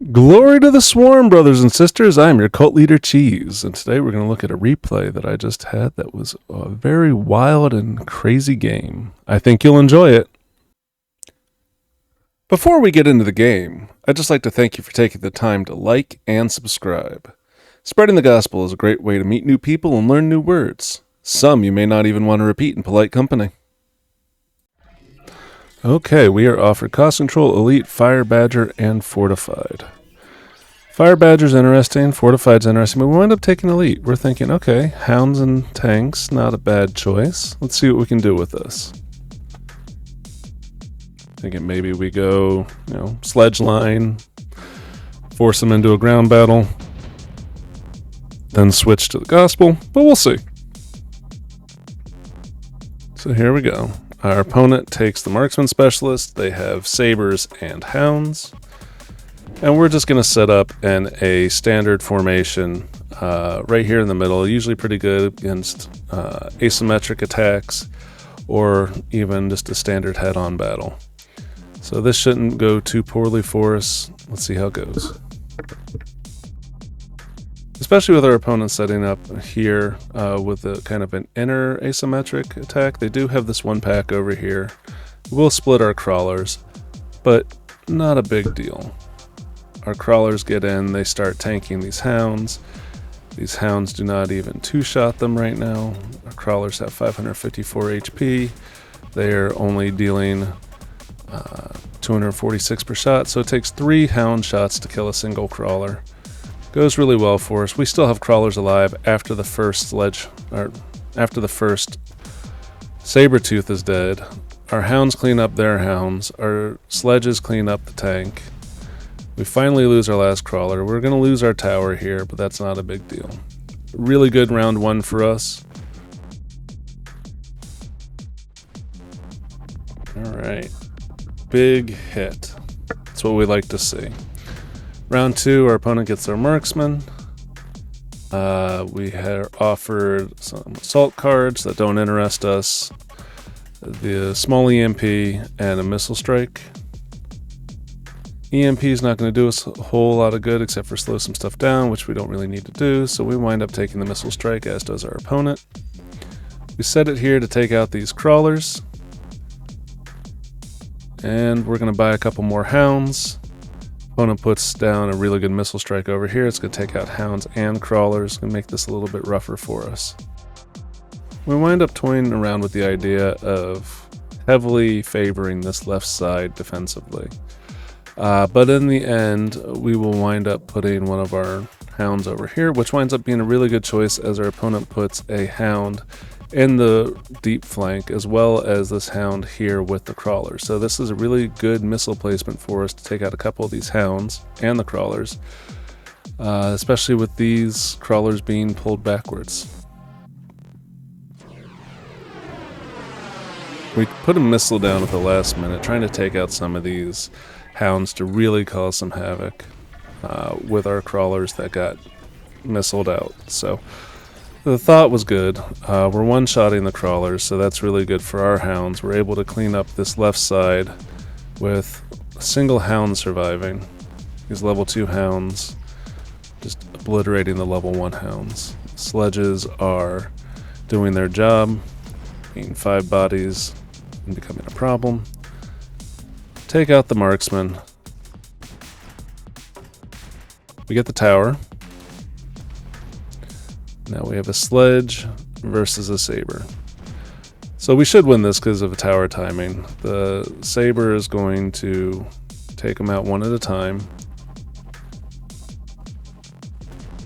Glory to the swarm, brothers and sisters. I'm your cult leader, Cheese, and today we're going to look at a replay that I just had that was a very wild and crazy game. I think you'll enjoy it. Before we get into the game, I'd just like to thank you for taking the time to like and subscribe. Spreading the gospel is a great way to meet new people and learn new words. Some you may not even want to repeat in polite company. Okay, we are offered Cost Control, Elite, Fire Badger, and Fortified. Fire Badger's interesting, Fortified's interesting, but we wind up taking Elite. We're thinking, okay, Hounds and Tanks, not a bad choice. Let's see what we can do with this. Thinking maybe we go, Sledge Line, force them into a ground battle, then switch to the Gospel, but we'll see. So here we go. Our opponent takes the Marksman Specialist. They have Sabers and Hounds. And we're just going to set up in a standard formation right here in the middle. Usually pretty good against asymmetric attacks or even just a standard head-on battle. So this shouldn't go too poorly for us. Let's see how it goes. Especially with our opponent setting up here with a kind of an inner asymmetric attack. They do have this one pack over here. We'll split our crawlers, but not a big deal. Our crawlers get in, they start tanking these hounds. These hounds do not even two-shot them right now. Our crawlers have 554 HP. They are only dealing 246 per shot, so it takes 3 hound shots to kill a single crawler. Goes really well for us. We still have crawlers alive after the first Sabertooth is dead. Our hounds clean up their hounds. Our sledges clean up the tank. We finally lose our last crawler. We're going to lose our tower here, but that's not a big deal. Really good round 1 for us. Alright. Big hit. That's what we like to see. Round 2, our opponent gets their marksman. We are offered some assault cards that don't interest us, the small EMP, and a missile strike. EMP is not going to do us a whole lot of good except for slow some stuff down, which we don't really need to do, so we wind up taking the missile strike, as does our opponent. We set it here to take out these crawlers, and we're going to buy a couple more hounds. Opponent puts down a really good missile strike over here. It's going to take out hounds and crawlers. It's going to make this a little bit rougher for us. We wind up toying around with the idea of heavily favoring this left side defensively. But in the end, we will wind up putting one of our hounds over here, which winds up being a really good choice as our opponent puts a hound in the deep flank, as well as this hound here with the crawlers. So this is a really good missile placement for us to take out a couple of these hounds and the crawlers, especially with these crawlers being pulled backwards. We put a missile down at the last minute, trying to take out some of these hounds to really cause some havoc with our crawlers that got missiled out. So the thought was good. We're one-shotting the crawlers, so that's really good for our hounds. We're able to clean up this left side with a single hound surviving. These level 2 hounds just obliterating the level 1 hounds. Sledges are doing their job, being 5 bodies and becoming a problem. Take out the marksman. We get the tower. Now we have a sledge versus a saber. So we should win this because of tower timing. The saber is going to take them out one at a time.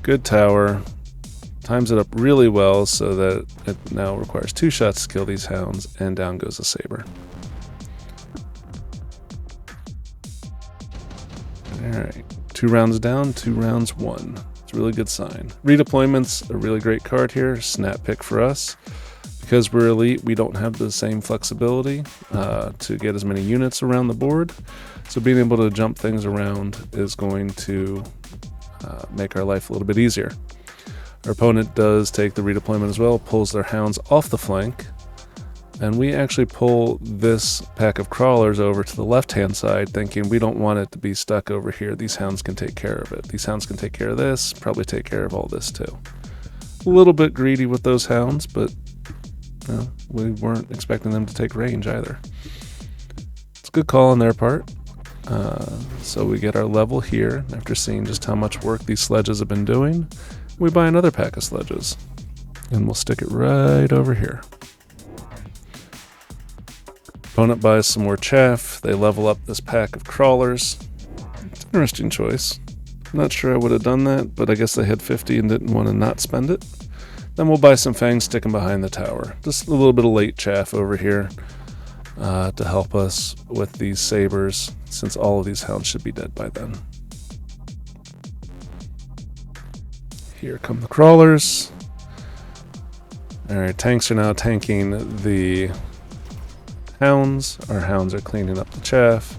Good tower. Times it up really well so that it now requires 2 shots to kill these hounds, and down goes the saber. Alright, 2 rounds down, 2 rounds won. It's a really good sign. Redeployment's a really great card here, snap pick for us. Because we're elite, we don't have the same flexibility to get as many units around the board. So being able to jump things around is going to make our life a little bit easier. Our opponent does take the redeployment as well, pulls their hounds off the flank. And we actually pull this pack of crawlers over to the left-hand side, thinking we don't want it to be stuck over here. These hounds can take care of it. These hounds can take care of this, probably take care of all this too. A little bit greedy with those hounds, but we weren't expecting them to take range either. It's a good call on their part. So we get our level here. After seeing just how much work these sledges have been doing, we buy another pack of sledges, and we'll stick it right over here. Opponent buys some more chaff. They level up this pack of crawlers. It's an interesting choice. Not sure I would have done that, but I guess they had 50 and didn't want to not spend it. Then we'll buy some fangs, stick them behind the tower. Just a little bit of late chaff over here to help us with these sabers, since all of these hounds should be dead by then. Here come the crawlers. Alright, tanks are now tanking the hounds. Our hounds are cleaning up the chaff.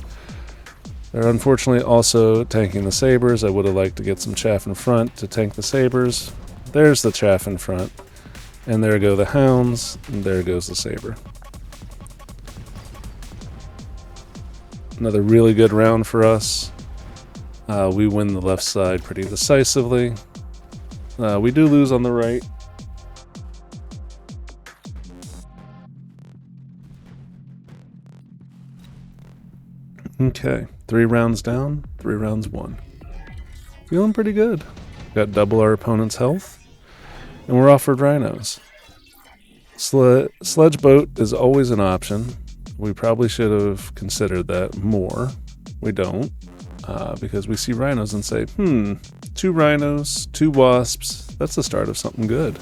They're unfortunately also tanking the sabers. I would have liked to get some chaff in front to tank the sabers. There's the chaff in front. And there go the hounds, and there goes the saber. Another really good round for us. We win the left side pretty decisively. We do lose on the right. Okay, 3 rounds down, 3 rounds won. Feeling pretty good. Got double our opponent's health, and we're offered rhinos. Sledge boat is always an option. We probably should have considered that more. We don't, because we see rhinos and say, 2 rhinos, 2 wasps, that's the start of something good.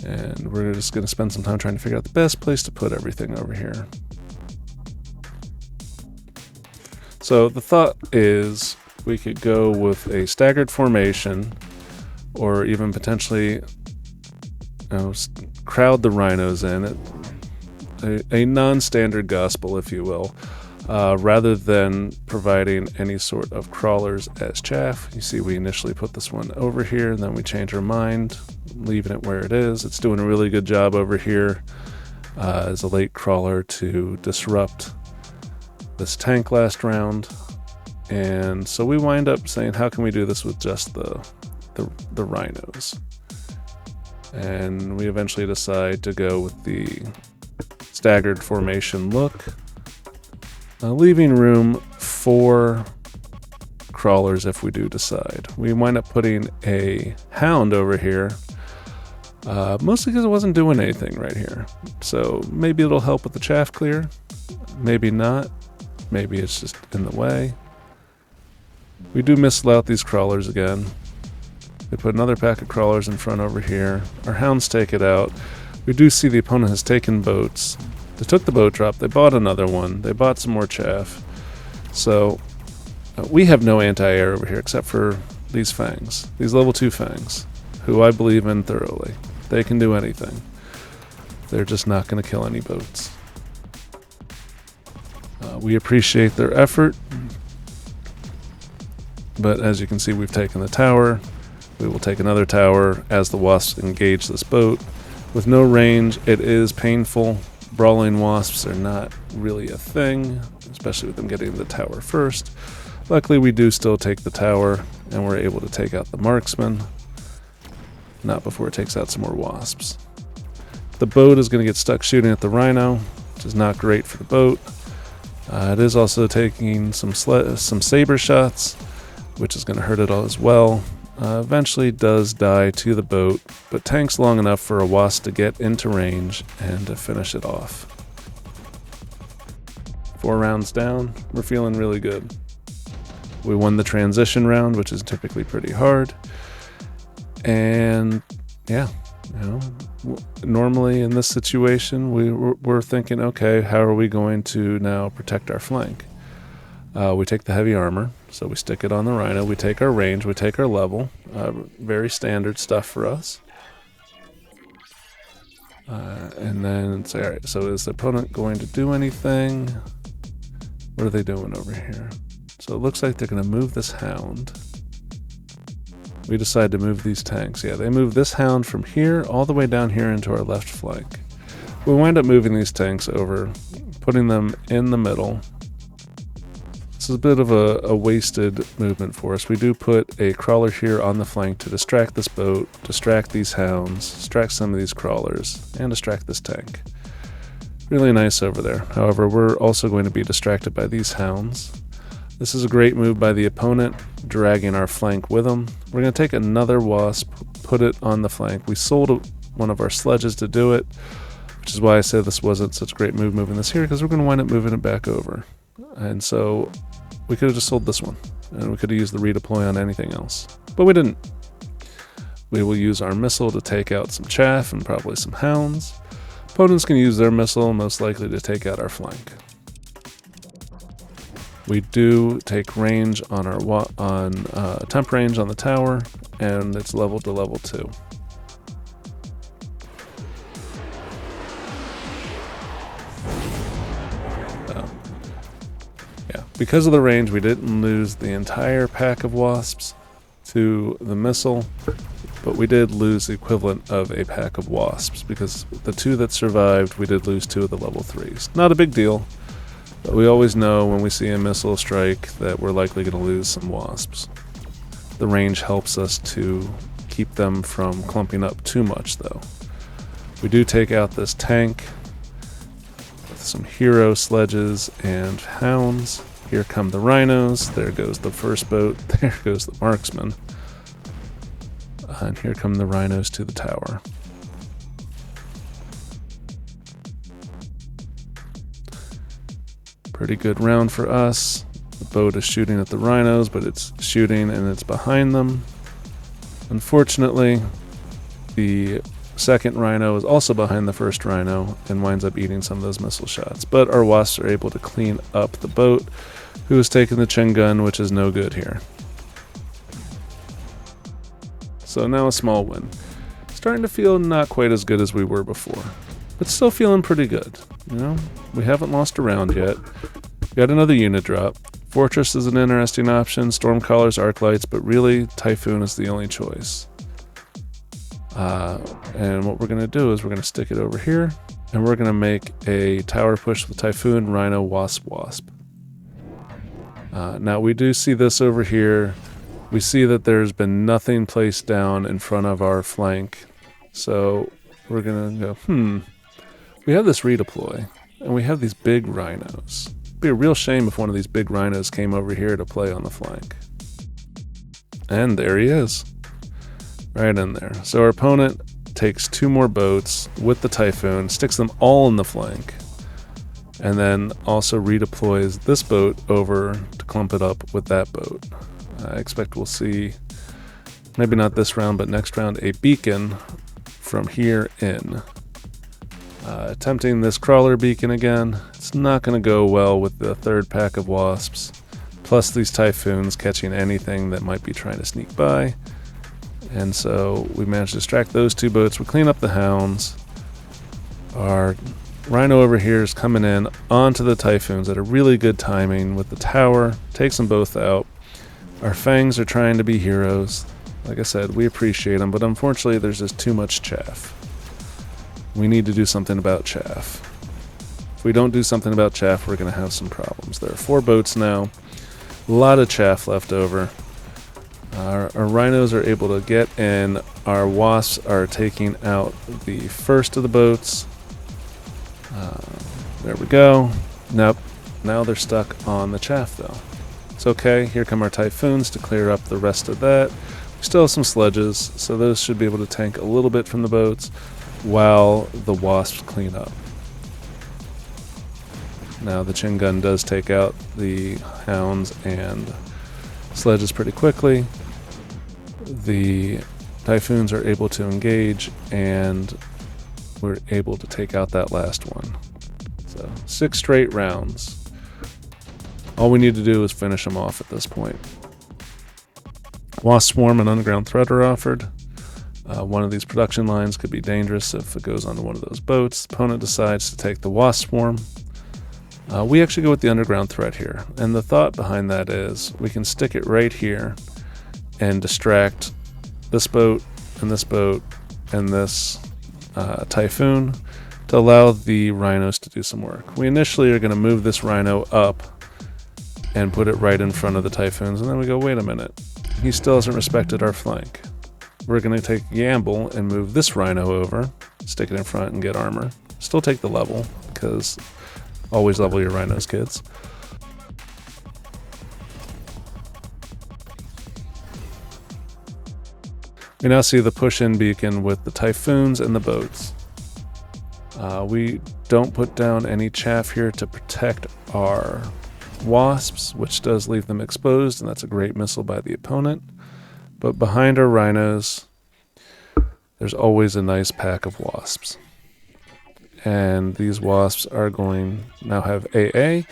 And we're just going to spend some time trying to figure out the best place to put everything over here. So the thought is we could go with a staggered formation, or even potentially crowd the rhinos in, a non-standard gospel, if you will, rather than providing any sort of crawlers as chaff. You see we initially put this one over here, and then we change our mind, leaving it where it is. It's doing a really good job over here as a late crawler to disrupt this tank last round. And so we wind up saying, how can we do this with just the rhinos? And we eventually decide to go with the staggered formation look, leaving room for crawlers if we do decide. We wind up putting a hound over here, mostly because it wasn't doing anything right here. So maybe it'll help with the chaff clear, maybe not. Maybe it's just in the way. We do mislay out these crawlers again. They put another pack of crawlers in front over here. Our hounds take it out. We do see the opponent has taken boats. They took the boat drop. They bought another one. They bought some more chaff. So we have no anti-air over here except for these fangs. These level 2 fangs, who I believe in thoroughly. They can do anything. They're just not going to kill any boats. We appreciate their effort, but as you can see, we've taken the tower. We will take another tower as the wasps engage this boat. With no range, it is painful. Brawling wasps are not really a thing, especially with them getting the tower first. Luckily, we do still take the tower, and we're able to take out the marksman. Not before it takes out some more wasps. The boat is going to get stuck shooting at the rhino, which is not great for the boat. It is also taking some saber shots, which is going to hurt it all as well. Eventually does die to the boat, but tanks long enough for a wasp to get into range and to finish it off. 4 rounds down, we're feeling really good. We won the transition round, which is typically pretty hard. And yeah, normally in this situation, we're thinking, okay, how are we going to now protect our flank? We take the heavy armor, so we stick it on the rhino. We take our range, we take our level. Very standard stuff for us. And then say, all right, so is the opponent going to do anything? What are they doing over here? So it looks like they're going to move this hound. we decide to move these tanks. Yeah, they move this hound from here all the way down here into our left flank. We wind up moving these tanks over, putting them in the middle. This is a bit of a wasted movement for us. We do put a crawler here on the flank to distract this boat, distract these hounds, distract some of these crawlers, and distract this tank. Really nice over there. However, we're also going to be distracted by these hounds. This is a great move by the opponent, dragging our flank with them. We're going to take another wasp, put it on the flank. We sold one of our sledges to do it, which is why I said this wasn't such a great move moving this here, because we're going to wind up moving it back over. And so we could have just sold this one, and we could have used the redeploy on anything else. But we didn't. We will use our missile to take out some chaff and probably some hounds. Opponents can use their missile, most likely to take out our flank. We do take range on our temp range on the tower, and it's level to level 2. Because of the range, we didn't lose the entire pack of wasps to the missile, but we did lose the equivalent of a pack of wasps, because the 2 that survived, we did lose 2 of the level 3s. Not a big deal, but we always know when we see a missile strike that we're likely going to lose some wasps. The range helps us to keep them from clumping up too much, though. We do take out this tank with some hero sledges and hounds. Here come the rhinos, there goes the first boat, there goes the marksman. And here come the rhinos to the tower. Pretty good round for us. The boat is shooting at the rhinos, but it's shooting and it's behind them. Unfortunately, the second rhino is also behind the first rhino and winds up eating some of those missile shots. But our wasps are able to clean up the boat, who has taken the Chin gun, which is no good here. So now a small win. Starting to feel not quite as good as we were before, but still feeling pretty good. You know, we haven't lost a round yet. Got another unit drop. Fortress is an interesting option, Stormcallers, Arc Lights, but really Typhoon is the only choice. And what we're going to do is we're going to stick it over here, and we're going to make a tower push with Typhoon, Rhino, Wasp. Now we do see this over here. We see that there's been nothing placed down in front of our flank. So we're going to go, we have this redeploy, and we have these big rhinos. It'd be a real shame if one of these big rhinos came over here to play on the flank. And there he is. Right in there. So our opponent takes 2 more boats with the Typhoon, sticks them all in the flank, and then also redeploys this boat over to clump it up with that boat. I expect we'll see, maybe not this round, but next round, a beacon from here in. Attempting this crawler beacon again. It's not going to go well with the third pack of wasps, plus these Typhoons catching anything that might be trying to sneak by. And so we managed to distract those 2 boats. We clean up the hounds. Our rhino over here is coming in onto the Typhoons at a really good timing with the tower. Takes them both out. Our fangs are trying to be heroes. Like I said, we appreciate them, but unfortunately there's just too much chaff. We need to do something about chaff. If we don't do something about chaff, we're going to have some problems. There are 4 boats now. A lot of chaff left over. Our rhinos are able to get in. Our wasps are taking out the first of the boats. There we go. Nope. Now they're stuck on the chaff, though. It's okay. Here come our Typhoons to clear up the rest of that. We still have some sledges, so those should be able to tank a little bit from the boats while the wasps clean up. Now the Chin gun does take out the hounds and sledges pretty quickly. The Typhoons are able to engage, and we're able to take out that last one. So 6 straight rounds. All we need to do is finish them off at this point. Wasp Swarm and Underground Threat are offered. One of these production lines could be dangerous if it goes onto one of those boats. The opponent decides to take the Wasp Swarm. We actually go with the Underground Threat here, and the thought behind that is we can stick it right here and distract this boat and this boat and this Typhoon to allow the rhinos to do some work. We initially are going to move this rhino up and put it right in front of the Typhoons, and then we go, wait a minute, he still hasn't respected our flank. We're going to take a gamble and move this rhino over, stick it in front and get armor. Still take the level, because always level your rhinos, kids. We now see the push-in beacon with the Typhoons and the boats. We don't put down any chaff here to protect our wasps, which does leave them exposed, and that's a great missile by the opponent. But behind our rhinos, there's always a nice pack of wasps. And these wasps are going now have AA.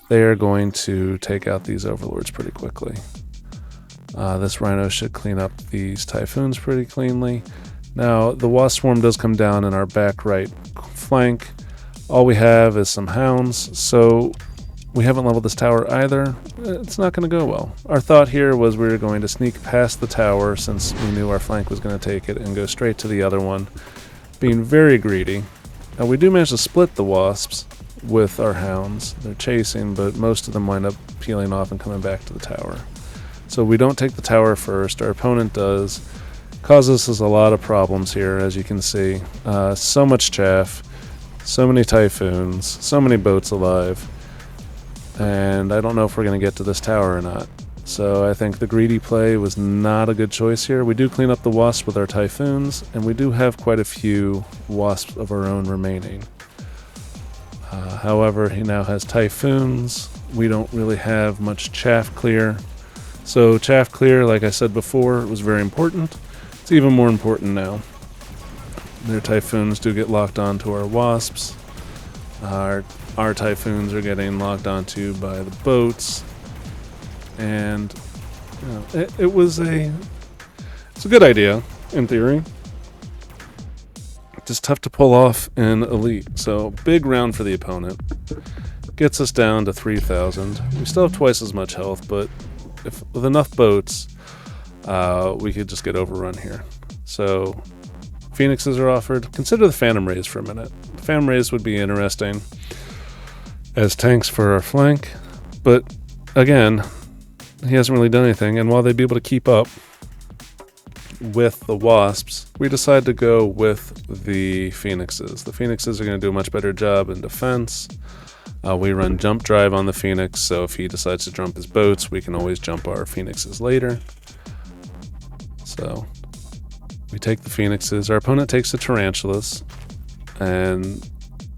They are going to take out these overlords pretty quickly. This rhino should clean up these Typhoons pretty cleanly. Now, the wasp swarm does come down in our back right flank. All we have is some hounds, so we haven't leveled this tower either. It's not going to go well. Our thought here was we were going to sneak past the tower since we knew our flank was going to take it and go straight to the other one, being very greedy. Now, we do manage to split the wasps with our hounds. They're chasing, but most of them wind up peeling off and coming back to the tower. So we don't take the tower first. Our opponent does. Causes us a lot of problems here, as you can see. So much chaff, so many Typhoons, so many boats alive. And I don't know if we're going to get to this tower or not. So I think the greedy play was not a good choice here. We do clean up the wasps with our Typhoons, and we do have quite a few wasps of our own remaining. However, he now has Typhoons. We don't really have much chaff clear. So chaff clear, like I said before, was very important. It's even more important now. Their Typhoons do get locked onto our wasps. Our Typhoons are getting locked onto by the boats. And you know, it's a good idea, in theory. Just tough to pull off in Elite. So big round for the opponent. Gets us down to 3,000. We still have twice as much health, but with enough boats, we could just get overrun here. So Phoenixes are offered. Consider the Phantom Rays for a minute. The Phantom Rays would be interesting as tanks for our flank, but again, he hasn't really done anything, and while they'd be able to keep up with the wasps, we decide to go with the Phoenixes. The Phoenixes are going to do a much better job in defense. We run jump drive on the Phoenix, so if he decides to jump his boats, we can always jump our Phoenixes later. So we take the Phoenixes. Our opponent takes the Tarantulas, and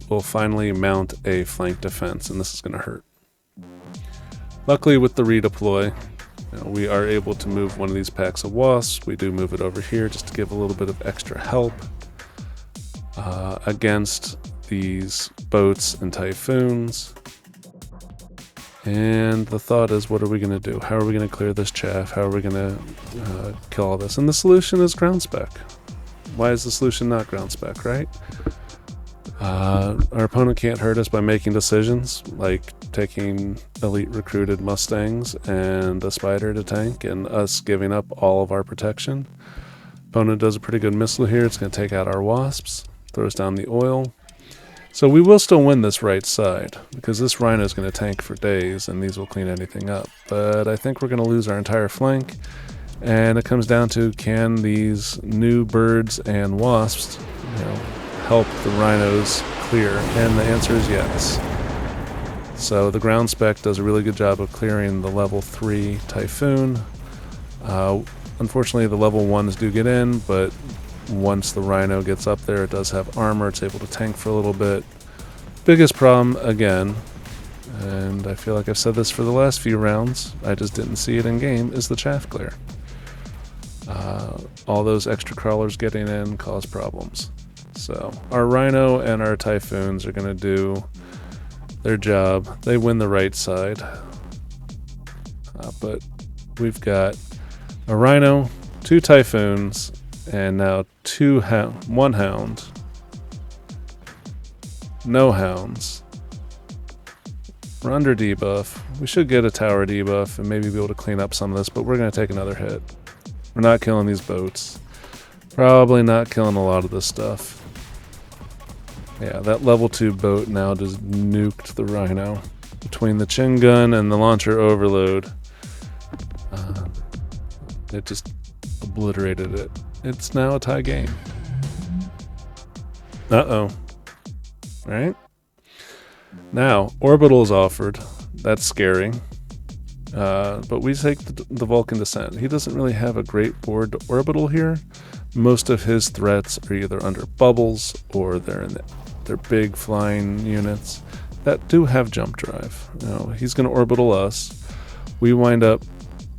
we'll finally mount a flank defense, and this is going to hurt. Luckily, with the redeploy, we are able to move one of these packs of wasps. We do move it over here just to give a little bit of extra help against these boats and Typhoons. And the thought is, what are we going to do? How are we going to clear this chaff? How are we going to kill all this? And the solution is ground spec. Why is the solution not ground spec, right? Our opponent can't hurt us by making decisions, like taking elite recruited Mustangs and a Spider to tank, and us giving up all of our protection. Opponent does a pretty good missile here. It's going to take out our wasps, throws down the oil. So we will still win this right side, because this Rhino is going to tank for days, and these will clean anything up. But I think we're going to lose our entire flank, and it comes down to, can these new birds and wasps, help the Rhinos clear? And the answer is yes. So the ground spec does a really good job of clearing the level 3 Typhoon. Unfortunately, the level 1s do get in, but once the Rhino gets up there, it does have armor. It's able to tank for a little bit. Biggest problem, again, and I feel like I've said this for the last few rounds, I just didn't see it in game, is the chaff clear. All those extra crawlers getting in cause problems. So our Rhino and our Typhoons are going to do their job. They win the right side. But we've got a Rhino, 2 Typhoons, and now 1 hound. No hounds. We're under debuff. We should get a tower debuff and maybe be able to clean up some of this, but we're going to take another hit. We're not killing these boats. Probably not killing a lot of this stuff. Yeah, that level 2 boat now just nuked the Rhino. Between the chin gun and the launcher overload, it just obliterated it. It's now a tie game. Uh-oh. Right? Now, orbital is offered. That's scary. But we take the Vulcan Descent. He doesn't really have a great board to orbital here. Most of his threats are either under bubbles or they're in their big flying units that do have jump drive. Now, he's going to orbital us. We wind up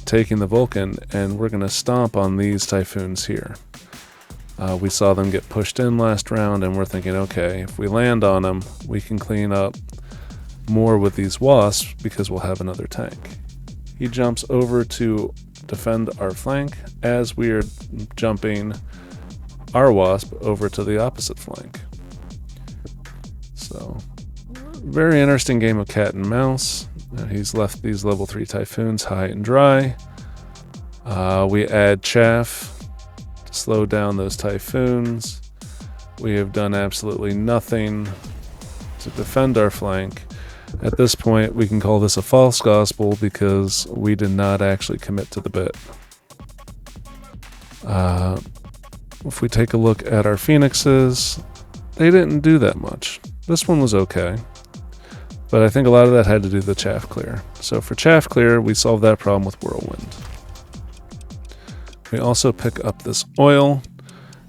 taking the Vulcan, and we're going to stomp on these Typhoons here. We saw them get pushed in last round, and we're thinking, okay, if we land on them, we can clean up more with these Wasps because we'll have another tank. He jumps over to defend our flank as we are jumping our Wasp over to the opposite flank. So, very interesting game of cat and mouse. He's left these level 3 Typhoons high and dry. We add chaff to slow down those Typhoons. We have done absolutely nothing to defend our flank. At this point, we can call this a false gospel because we did not actually commit to the bit. If we take a look at our Phoenixes, they didn't do that much. This one was okay, but I think a lot of that had to do with the chaff clear. So for chaff clear, we solved that problem with Whirlwind. We also pick up this oil,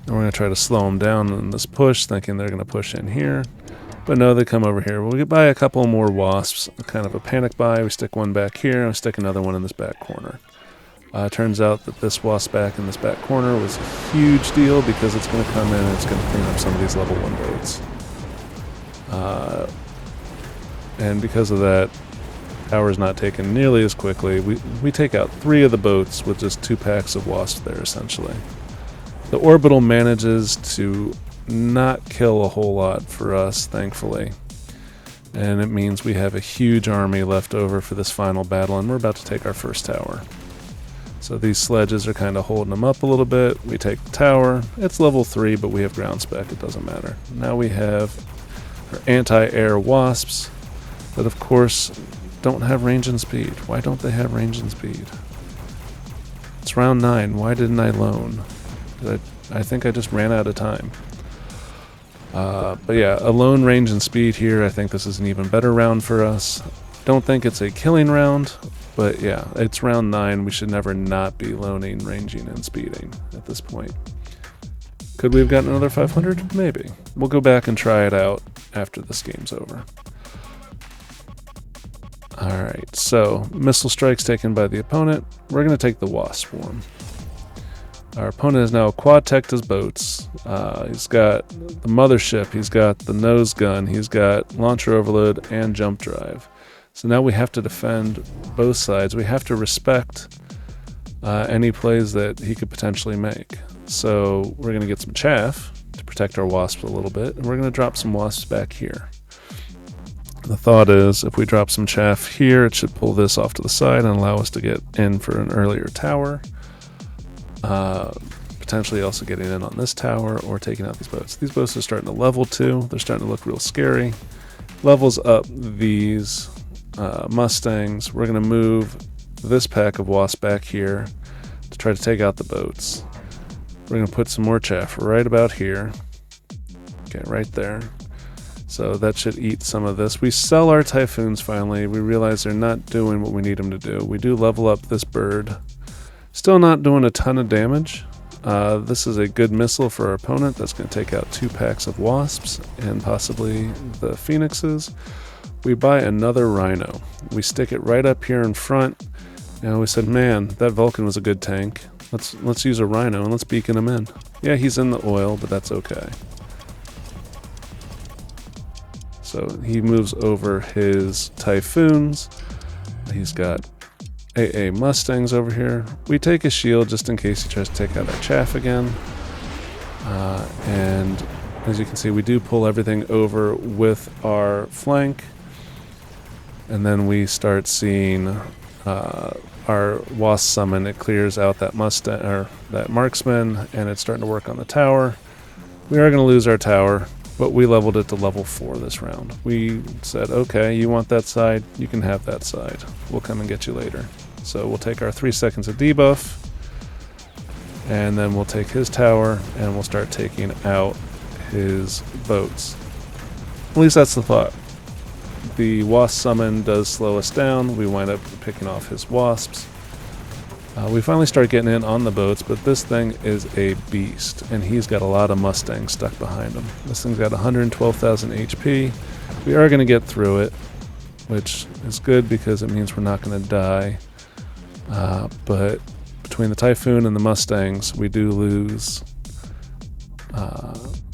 and we're going to try to slow them down in this push, thinking they're going to push in here. But no, they come over here. We'll buy a couple more Wasps, kind of a panic buy. We stick one back here, and we stick another one in this back corner. Turns out that this Wasp back in this back corner was a huge deal because it's going to come in and it's going to clean up some of these level 1 boats. And because of that, power's not taken nearly as quickly. We take out 3 of the boats with just 2 packs of Wasps there, essentially. The orbital manages to not kill a whole lot for us, thankfully. And it means we have a huge army left over for this final battle, and we're about to take our first tower. So these sledges are kind of holding them up a little bit. We take the tower. It's level 3, but we have ground spec. It doesn't matter. Now we have our anti-air Wasps that, of course, don't have range and speed. Why don't they have range and speed? It's round 9. Why didn't I loan? I think I just ran out of time. But yeah, a lone range and speed here. I think this is an even better round for us. Don't think it's a killing round, but yeah, it's round 9. We should never not be loaning, ranging, and speeding at this point. Could we have gotten another 500? Maybe. We'll go back and try it out after this game's over. Alright, so missile strikes taken by the opponent. We're going to take the Wasp Swarm. Our opponent has now quad-teched his boats. He's got the mothership, he's got the nose gun, he's got launcher overload and jump drive. So now we have to defend both sides. We have to respect any plays that he could potentially make. So we're going to get some chaff to protect our wasps a little bit, and we're going to drop some wasps back here. The thought is, if we drop some chaff here, it should pull this off to the side and allow us to get in for an earlier tower. Potentially also getting in on this tower or taking out these boats. These boats are starting to level 2. They're starting to look real scary. Levels up these Mustangs. We're going to move this pack of wasps back here to try to take out the boats. We're going to put some more chaff right about here. Okay, right there. So that should eat some of this. We sell our Typhoons finally. We realize they're not doing what we need them to do. We do level up this bird. Still not doing a ton of damage. This is a good missile for our opponent. That's going to take out 2 packs of wasps and possibly the phoenixes. We buy another rhino. We stick it right up here in front. And we said, man, that Vulcan was a good tank. Let's use a rhino and let's beacon him in. Yeah, he's in the oil, but that's okay. So he moves over his Typhoons. He's got AA Mustangs over here. We take a shield just in case he tries to take out our chaff again. And as you can see, we do pull everything over with our flank. And then we start seeing our wasp summon, it clears out that Mustang or that marksman, and it's starting to work on the tower. We are going to lose our tower, but we leveled it to level 4 this round. We said, okay, you want that side, you can have that side. We'll come and get you later. So we'll take our 3 seconds of debuff, and then we'll take his tower, and we'll start taking out his boats. At least that's the thought. The wasp summon does slow us down. We wind up picking off his wasps. We finally start getting in on the boats, but this thing is a beast, and he's got a lot of Mustangs stuck behind him. This thing's got 112,000 HP. We are going to get through it, which is good because it means we're not going to die. But between the Typhoon and the Mustangs, we do lose,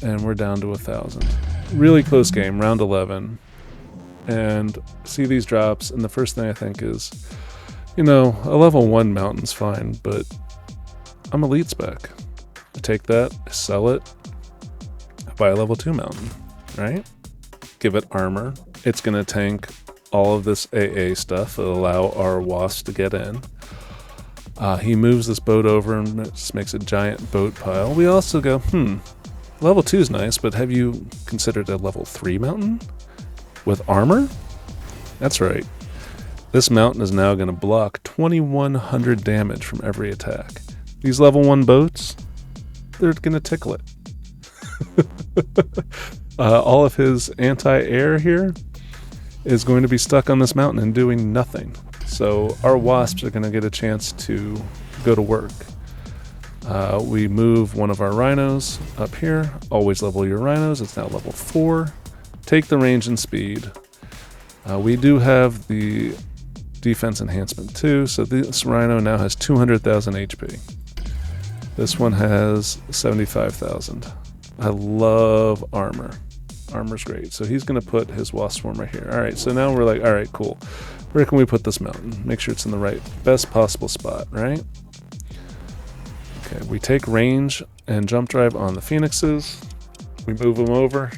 and we're down to 1,000. Really close game, round 11. And see these drops, and the first thing I think is, you know, a level 1 mountain's fine, but I'm elite spec. I take that, I sell it, I buy a level 2 mountain, right? Give it armor. It's going to tank all of this AA stuff. It'll allow our wasps to get in. He moves this boat over and it just makes a giant boat pile. We also go, level 2 is nice, but have you considered a level 3 mountain with armor? That's right. This mountain is now going to block 2,100 damage from every attack. These level 1 boats, they're going to tickle it. All of his anti-air here is going to be stuck on this mountain and doing nothing. So our wasps are going to get a chance to go to work. We move one of our rhinos up here. Always level your rhinos. It's now level 4. Take the range and speed. We do have the defense enhancement too, so this rhino now has 200,000 HP. This one has 75,000. I love armor. Armor's great. So he's going to put his wasp swarm right here. All right, so now we're like, all right, cool. Where can we put this mountain? Make sure it's in the right, best possible spot, right? Okay, we take range and jump drive on the phoenixes. We move them over.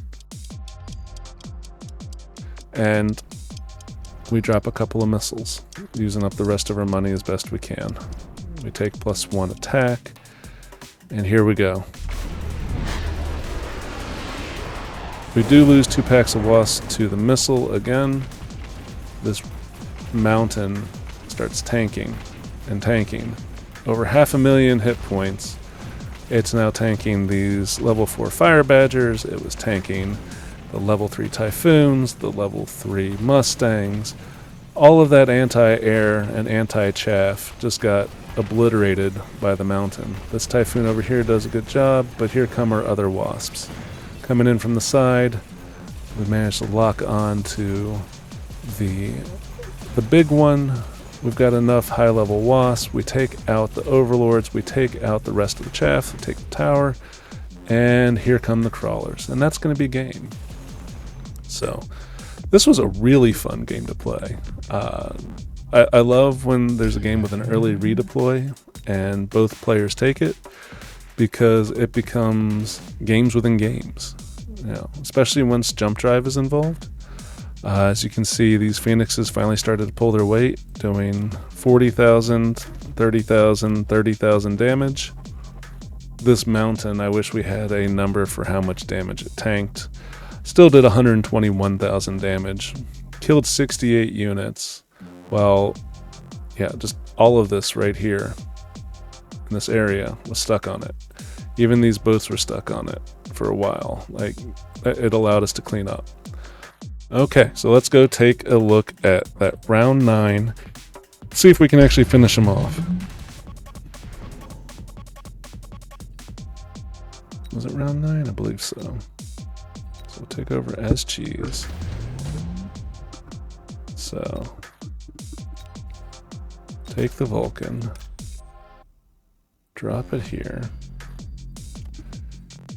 And we drop a couple of missiles, using up the rest of our money as best we can. We take +1 attack, and here we go. We do lose 2 packs of wasps to the missile again. This mountain starts tanking and tanking. Over 500,000 hit points. It's now tanking these level 4 fire badgers. It was tanking the level 3 Typhoons, the level 3 Mustangs. All of that anti-air and anti-chaff just got obliterated by the mountain. This Typhoon over here does a good job, but here come our other wasps. Coming in from the side, we managed to lock on to the big one. We've got enough high-level wasps. We take out the overlords, we take out the rest of the chaff, we take the tower, and here come the crawlers. And that's going to be game. So this was a really fun game to play. I love when there's a game with an early redeploy and both players take it, because it becomes games within games, you know, especially once jump drive is involved. As you can see, these phoenixes finally started to pull their weight, doing 40,000, 30,000, 30,000 damage. This mountain, I wish we had a number for how much damage it tanked. Still did 121,000 damage, killed 68 units, while, yeah, just all of this right here in this area was stuck on it. Even these boats were stuck on it for a while. Like, it allowed us to clean up. Okay, so let's go take a look at that round 9, see if we can actually finish them off. Was it round 9? I believe so. So we'll take over as cheese. So take the Vulcan, drop it here.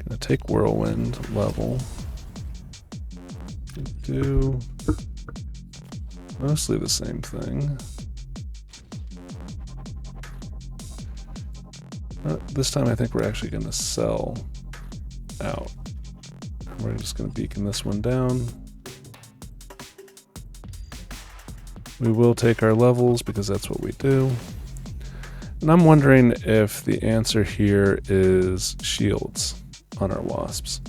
Gonna take Whirlwind level. Do mostly the same thing. This time I think we're actually going to sell out. We're just going to beacon this one down. We will take our levels because that's what we do. And I'm wondering if the answer here is shields on our wasps.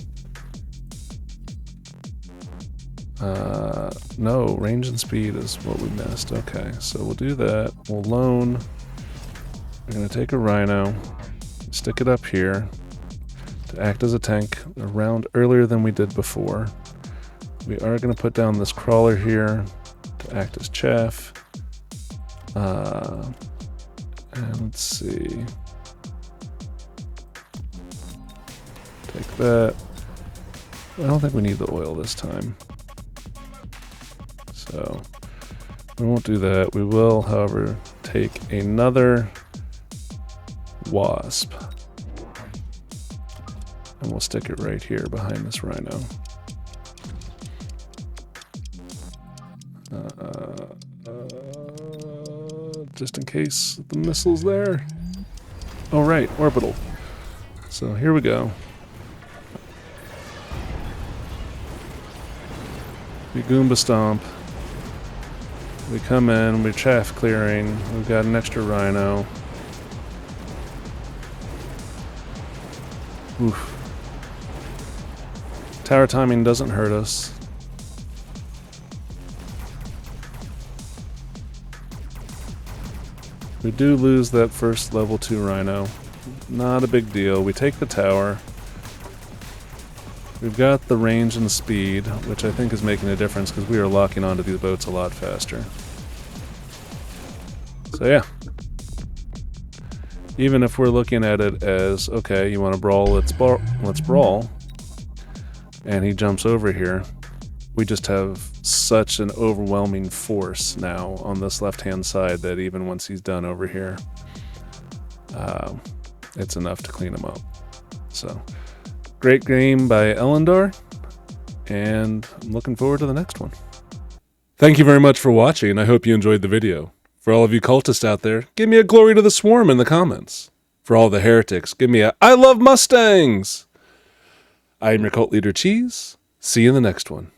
No, range and speed is what we missed. Okay, so we'll do that. We'll loan. We're going to take a rhino, stick it up here to act as a tank a round earlier than we did before. We are going to put down this crawler here to act as chaff. And let's see. Take that. I don't think we need the oil this time. So we won't do that. We will, however, take another wasp. And we'll stick it right here behind this rhino. Just in case the missile's there. Oh right, orbital. So here we go. We Goomba stomp. We come in, we're chaff clearing. We've got an extra rhino. Oof. Tower timing doesn't hurt us. We do lose that first level 2 rhino. Not a big deal. We take the tower. We've got the range and the speed, which I think is making a difference because we are locking onto these boats a lot faster. So yeah. Even if we're looking at it as, okay, you want to brawl, let's brawl. And he jumps over here. We just have such an overwhelming force now on this left-hand side that even once he's done over here, it's enough to clean him up. So, great game by Elendor, and I'm looking forward to the next one. Thank you very much for watching. I hope you enjoyed the video. For all of you cultists out there, give me a glory to the swarm in the comments. For all the heretics, give me a I love Mustangs! I am your cult leader, Cheese. See you in the next one.